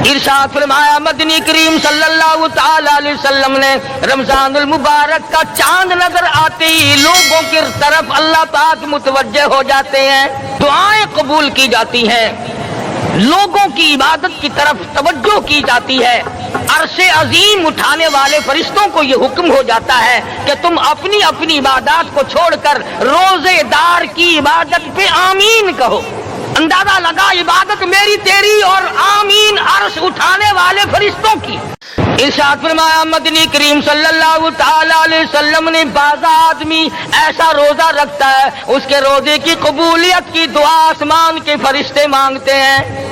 ارشاد فرمایا مدنی کریم صلی اللہ تعالی علیہ وسلم نے رمضان المبارک کا چاند نظر آتے ہی لوگوں کی طرف اللہ پاک متوجہ ہو جاتے ہیں، دعائیں قبول کی جاتی ہیں، لوگوں کی عبادت کی طرف توجہ کی جاتی ہے۔ عرش عظیم اٹھانے والے فرشتوں کو یہ حکم ہو جاتا ہے کہ تم اپنی اپنی عبادات کو چھوڑ کر روزے دار کی عبادت پہ آمین کہو۔ اندازہ لگا عبادت میری تیری اور آمین عرش اٹھانے والے فرشتوں کی۔ ارشاد فرمایا مدنی کریم صلی اللہ تعالی علیہ وسلم نے بعض آدمی ایسا روزہ رکھتا ہے اس کے روزے کی قبولیت کی دعا آسمان کے فرشتے مانگتے ہیں۔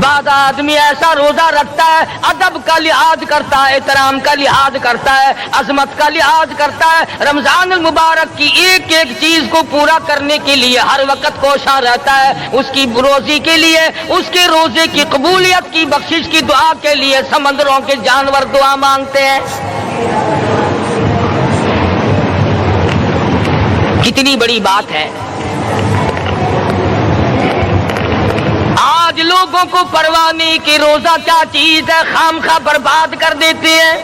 بعض آدمی ایسا روزہ رکھتا ہے ادب کا لحاظ کرتا ہے، احترام کا لحاظ کرتا ہے، عظمت کا لحاظ کرتا ہے، رمضان المبارک کی ایک ایک چیز کو پورا کرنے کے لیے ہر وقت کوشاں رہتا ہے، اس کی روزی کے لیے، اس کے روزے کی قبولیت کی بخشش کی دعا کے لیے سمندروں کے جانور دعا مانگتے ہیں۔ کتنی بڑی بات ہے۔ آج لوگوں کو پرواہ نہیں کہ روزہ کیا چیز ہے، خام خواہ برباد کر دیتے ہیں۔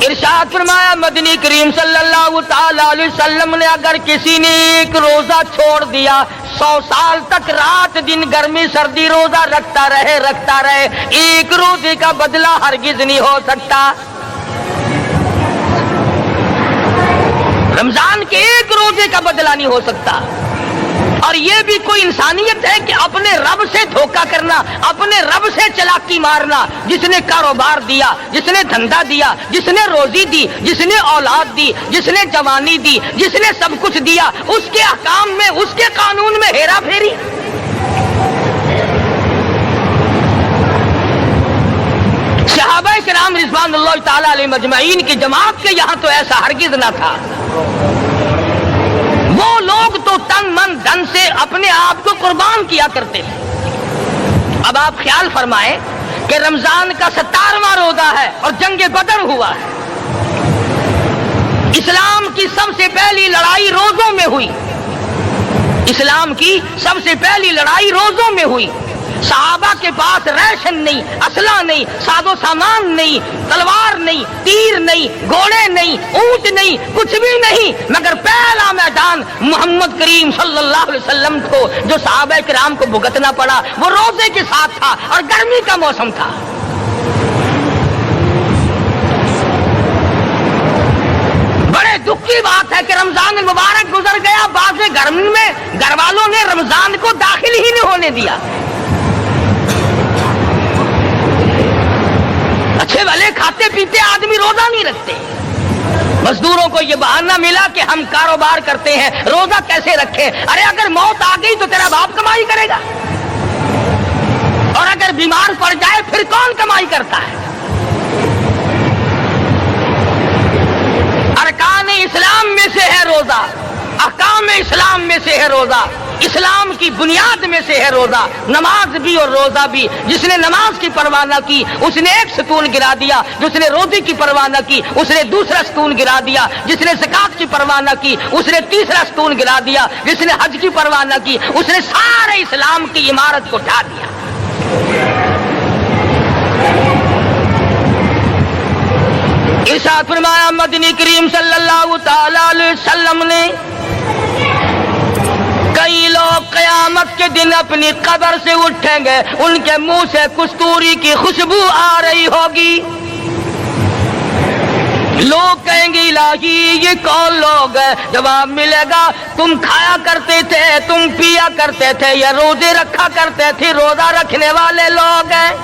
ارشاد فرمایا مدنی کریم صلی اللہ تعالی علیہ وسلم نے اگر کسی نے ایک روزہ چھوڑ دیا 100 سال تک رات دن گرمی سردی روزہ رکھتا رہے ایک روزے کا بدلہ ہرگز نہیں ہو سکتا۔ رمضان کے ایک روزے کا بدلہ نہیں ہو سکتا۔ اور یہ بھی کوئی انسانیت ہے کہ اپنے رب سے دھوکہ کرنا، اپنے رب سے چلاکی مارنا؟ جس نے کاروبار دیا، جس نے دھندا دیا، جس نے روزی دی، جس نے اولاد دی، جس نے جوانی دی، جس نے سب کچھ دیا، اس کے احکام میں، اس کے قانون میں ہیرا پھیری۔ صحابہ کرام رضوان اللہ تعالی علیہ مجمعین کی جماعت کے یہاں تو ایسا ہرگز نہ تھا۔ وہ لوگ تو تن من دھن سے اپنے آپ کو قربان کیا کرتے تھے۔ اب آپ خیال فرمائیں کہ رمضان کا 17واں روزہ ہے اور جنگ بدر ہوا ہے۔ اسلام کی سب سے پہلی لڑائی روزوں میں ہوئی، اسلام کی سب سے پہلی لڑائی روزوں میں ہوئی۔ صحابہ کے پاس ریشن نہیں، اسلحہ نہیں، ساز و سامان نہیں، تلوار نہیں، تیر نہیں، گھوڑے نہیں، اونٹ نہیں، کچھ بھی نہیں، مگر پہلا میدان محمد کریم صلی اللہ علیہ وسلم کو جو صحابہ کرام کو بھگتنا پڑا وہ روزے کے ساتھ تھا اور گرمی کا موسم تھا۔ بڑے دکھ کی بات ہے کہ رمضان المبارک گزر گیا، بعض گرمی میں گھر والوں نے رمضان کو داخل ہی نہیں ہونے دیا۔ اچھے بھلے کھاتے پیتے آدمی روزہ نہیں رکھتے، مزدوروں کو یہ بہانہ ملا کہ ہم کاروبار کرتے ہیں، روزہ کیسے رکھیں؟ ارے اگر موت آ گئی تو تیرا باپ کمائی کرے گا، اور اگر بیمار پڑ جائے پھر کون کمائی کرتا ہے؟ ارکان اسلام میں سے ہے روزہ، احکام اسلام میں سے ہے روزہ، اسلام کی بنیاد میں سے ہے روزہ، نماز بھی اور روزہ بھی۔ جس نے نماز کی پرواہ نہ کی اس نے ایک ستون گرا دیا، جس نے روزے کی پرواہ نہ کی اس نے دوسرا ستون گرا دیا، جس نے زکات کی پرواہ نہ کی اس نے تیسرا ستون گرا دیا، جس نے حج کی پرواہ نہ کی اس نے سارے اسلام کی عمارت کو ڈھا دیا۔ ارشاد فرمایا مدنی کریم صلی اللہ تعالی علیہ وسلم نے کئی لوگ قیامت کے دن اپنی قبر سے اٹھیں گے، ان کے منہ سے کستوری کی خوشبو آ رہی ہوگی۔ لوگ کہیں گے الہی یہ کون لوگ ہیں؟ جواب ملے گا تم کھایا کرتے تھے، تم پیا کرتے تھے، یا روزے رکھا کرتے تھے، روزہ رکھنے والے لوگ ہیں۔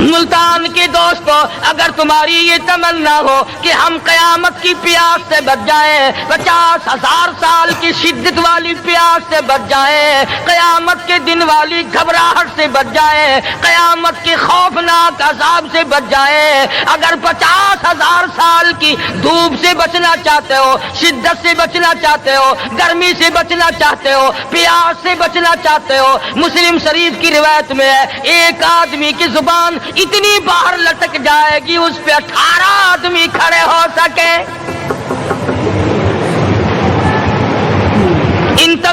ملتان کے دوستو، اگر تمہاری یہ تمنا ہو کہ ہم قیامت کی پیاس سے بچ جائیں، 50,000 سال کی شدت والی پیاس سے بچ جائیں، قیامت کے دن والی گھبراہٹ سے بچ جائیں، قیامت کے خوفناک عذاب سے بچ جائیں، اگر 50,000 سال کی دھوپ سے بچنا چاہتے ہو، شدت سے بچنا چاہتے ہو، گرمی سے بچنا چاہتے ہو، پیاس سے بچنا چاہتے ہو، مسلم شریف کی روایت میں ہے ایک آدمی کی زبان اتنی باہر لٹک جائے گی اس پہ 18 آدمی کھڑے ہو سکے۔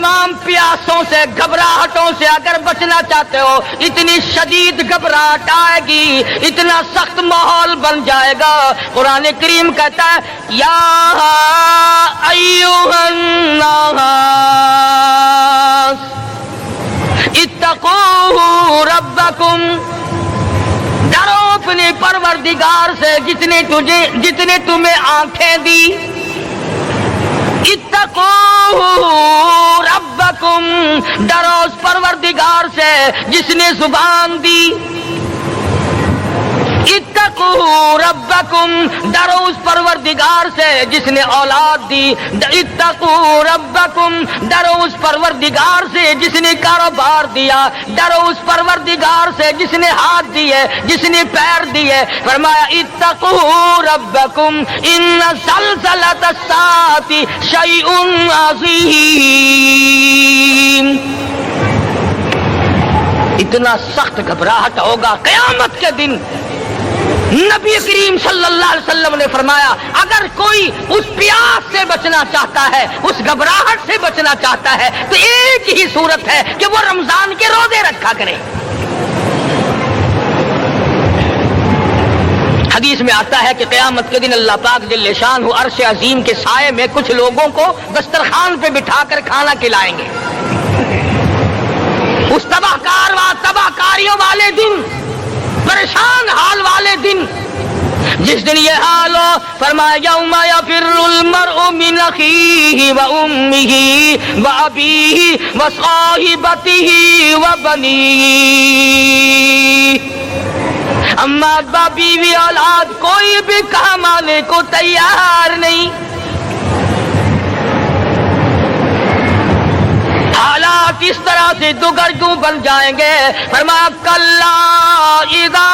تمام پیاسوں سے گھبراہٹوں سے اگر بچنا چاہتے ہو، اتنی شدید گھبراہٹ آئے گی، اتنا سخت ماحول بن جائے گا۔ قرآن کریم کہتا ہے یا ایھا الناس اتقوا ربکم، ڈرو اپنے پروردگار سے جتنے تمہیں آنکھیں دی۔ اتقوا ربکم، ڈرو اس پروردگار سے جس نے زبان دی۔ اتقوا ربکم، ڈرو اس پروردگار سے جس نے اولاد دی۔ اتقوا ربکم، ڈرو اس پروردگار سے جس نے کاروبار دیا۔ ڈرو اس پروردگار سے جس نے ہاتھ دیے، جس نے پیر دیے۔ فرمایا اتقوا ربکم ان زلزلۃ الساعۃ شیء عظیم، اتنا سخت گھبراہٹ ہوگا قیامت کے دن۔ نبی کریم صلی اللہ علیہ وسلم نے فرمایا اگر کوئی اس پیاس سے بچنا چاہتا ہے، اس گھبراہٹ سے بچنا چاہتا ہے، تو ایک ہی صورت ہے کہ وہ رمضان کے روزے رکھا کرے۔ حدیث میں آتا ہے کہ قیامت کے دن اللہ پاک جل شانہ عرش عظیم کے سائے میں کچھ لوگوں کو دسترخوان پہ بٹھا کر کھانا کھلائیں گے۔ اس تباہ کاریوں والے دن، پریشان حال والے دن، جس دن یہ حال ہو، فرمایا یوم یفر المرء من اخیہ وامہ وابیہ وصاحبتہ وبنیہ، اما بیوی اولاد کوئی بھی کام آنے کو تیار نہیں۔ حالات اس طرح سے دگرگوں بن جائیں گے۔ فرمایا کلا اذا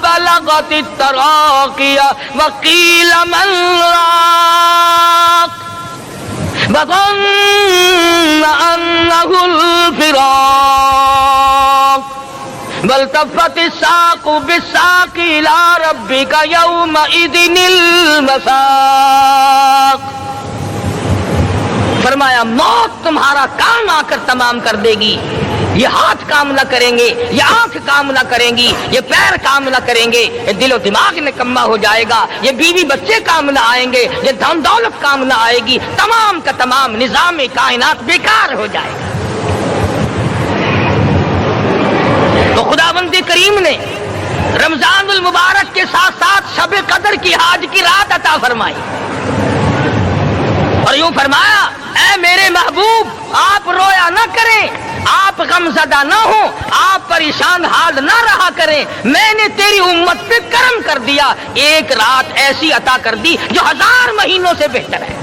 بلغت التراقی وقیل من راق وظن انہ الفراق والتفت الساق بالساق الى ربک یومئذ المساق۔ فرمایا موت تمہارا کام آ کر تمام کر دے گی۔ یہ ہاتھ کام نہ کریں گے، یہ آنکھ کام نہ کریں گی، یہ پیر کام نہ کریں گے، یہ دل و دماغ نکما ہو جائے گا، یہ بیوی بچے کام نہ آئیں گے، یہ دھن دولت کام نہ آئے گی، تمام کا تمام نظام کائنات بیکار ہو جائے گا۔ تو خداوند کریم نے رمضان المبارک کے ساتھ ساتھ شب قدر کی حج کی رات عطا فرمائی اور یوں فرمایا اے میرے محبوب آپ رویا نہ کریں، آپ غم زدہ نہ ہوں، آپ پریشان حال نہ رہا کریں، میں نے تیری امت پہ کرم کر دیا، ایک رات ایسی عطا کر دی جو 1000 مہینوں سے بہتر ہے۔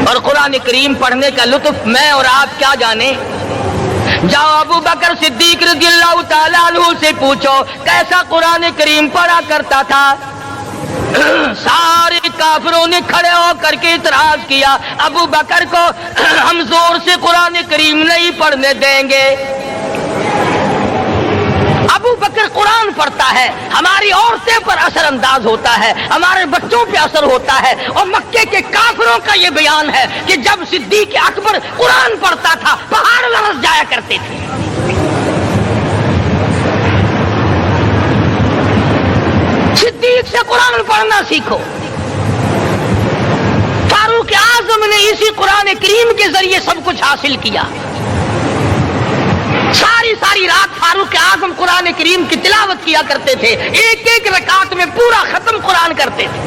اور قرآن کریم پڑھنے کا لطف میں اور آپ کیا جانے۔ جاؤ ابو بکر صدیق رضی اللہ تعالیٰ عنہ سے پوچھو کیسا قرآن کریم پڑھا کرتا تھا۔ سارے کافروں نے کھڑے ہو کر کے اعتراض کیا ابو بکر کو ہم زور سے قرآن کریم نہیں پڑھنے دیں گے۔ ابو بکر قرآن پڑھتا ہے، ہماری عورتیں پر اثر انداز ہوتا ہے، ہمارے بچوں پہ اثر ہوتا ہے، اور مکے کے کافروں کا یہ بیان ہے کہ جب صدیق اکبر قرآن پڑھتا تھا پہاڑ لرز جایا کرتے تھے۔ صدیق سے قرآن پڑھنا سیکھو۔ فاروق اعظم نے اسی قرآن کریم کے ذریعے سب کچھ حاصل کیا۔ ساری رات فاروق اعظم قرآن کریم کی تلاوت کیا کرتے تھے، ایک ایک رکعت میں پورا ختم قرآن کرتے تھے۔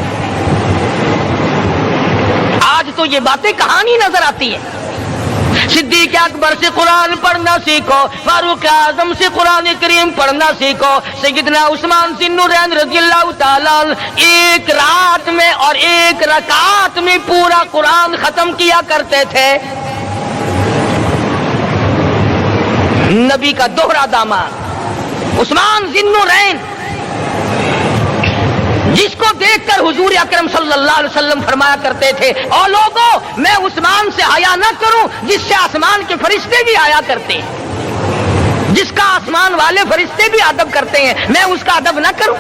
آج تو یہ باتیں کہانی نظر آتی ہیں۔ صدیق اکبر سے قرآن پڑھنا سیکھو، فاروق اعظم سے قرآن کریم پڑھنا سیکھو۔ سیدنا عثمان ذی النورین رضی اللہ تعالیٰ ایک رات میں اور ایک رکعت میں پورا قرآن ختم کیا کرتے تھے۔ نبی کا دوہرا داماد عثمان ذی النورین، جس کو دیکھ کر حضور اکرم صلی اللہ علیہ وسلم فرمایا کرتے تھے اور لوگوں میں عثمان سے حیا نہ کروں جس سے آسمان کے فرشتے بھی حیا کرتے ہیں، جس کا آسمان والے فرشتے بھی ادب کرتے ہیں، میں اس کا ادب نہ کروں۔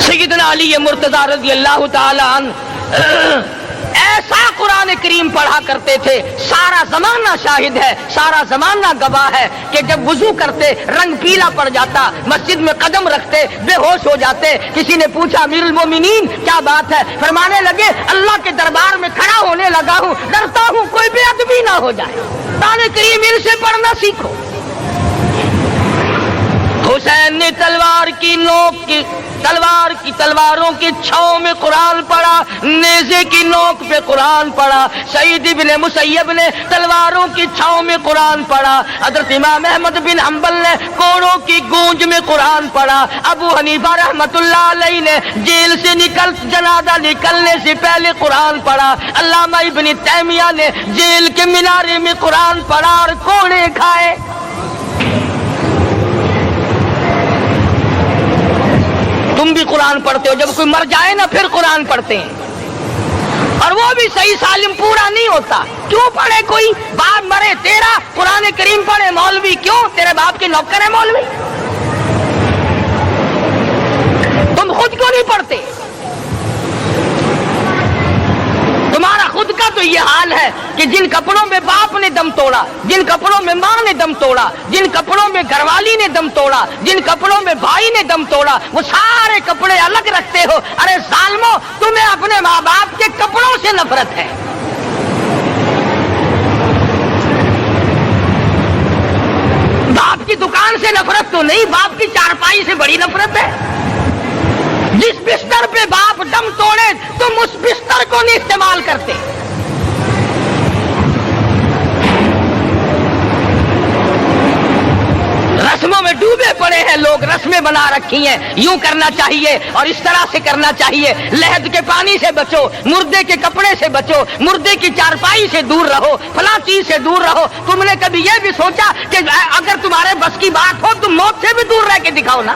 سیدنا علی مرتضی رضی اللہ تعالی عنہ ایسا قرآن کریم پڑھا کرتے تھے، سارا زمانہ شاہد ہے، سارا زمانہ گواہ ہے کہ جب وضو کرتے رنگ پیلا پڑ جاتا، مسجد میں قدم رکھتے بے ہوش ہو جاتے۔ کسی نے پوچھا امیر المومنین کیا بات ہے؟ فرمانے لگے اللہ کے دربار میں کھڑا ہونے لگا ہوں، ڈرتا ہوں کوئی بے ادبی نہ ہو جائے۔ قرآن کریم ان سے پڑھنا سیکھو۔ حسین نے تلواروں کی چھاؤں میں قرآن پڑھا، نیزے کی نوک پہ قرآن پڑھا۔ سعید بن مسیب نے تلواروں کی چھاؤں میں قرآن پڑھا۔ حضرت امام احمد بن حنبل نے کوڑوں کی گونج میں قرآن پڑھا۔ ابو حنیفہ رحمت اللہ علیہ نے جیل سے جنازہ نکلنے سے پہلے قرآن پڑھا۔ علامہ ابن تیمیہ نے جیل کے مینارے میں قرآن پڑھا اور کوڑے کھائے۔ تم بھی قرآن پڑھتے ہو، جب کوئی مر جائے نا پھر قرآن پڑھتے ہیں، اور وہ بھی صحیح سالم پورا نہیں ہوتا۔ کیوں پڑھے؟ کوئی باپ مرے تیرا قرآن کریم پڑھے مولوی؟ کیوں؟ تیرے باپ کے نوکر ہے مولوی؟ تم خود کیوں نہیں پڑھتے؟ تمہارا خود کا تو یہ حال ہے کہ جن کپڑوں میں باپ نے دم توڑا، جن کپڑوں میں ماں نے دم توڑا، جن کپڑوں میں گھر والی نے دم توڑا، جن کپڑوں میں بھائی نے دم توڑا، وہ سارے کپڑے الگ رکھتے ہو۔ ارے ظالمو، تمہیں اپنے ماں باپ کے کپڑوں سے نفرت ہے۔ باپ کی دکان سے نفرت تو نہیں، باپ کی چارپائی سے بڑی نفرت ہے۔ جس بستر پہ باپ دم توڑے تم اس بستر کو نہیں استعمال کرتے۔ رسموں میں ڈوبے پڑے ہیں لوگ، رسمیں بنا رکھی ہیں، یوں کرنا چاہیے اور اس طرح سے کرنا چاہیے۔ لہد کے پانی سے بچو، مردے کے کپڑے سے بچو، مردے کی چارپائی سے دور رہو، فلاں چیز سے دور رہو۔ تم نے کبھی یہ بھی سوچا کہ اگر تمہارے بس کی بات ہو تم موت سے بھی دور رہ کے دکھاؤ نا؟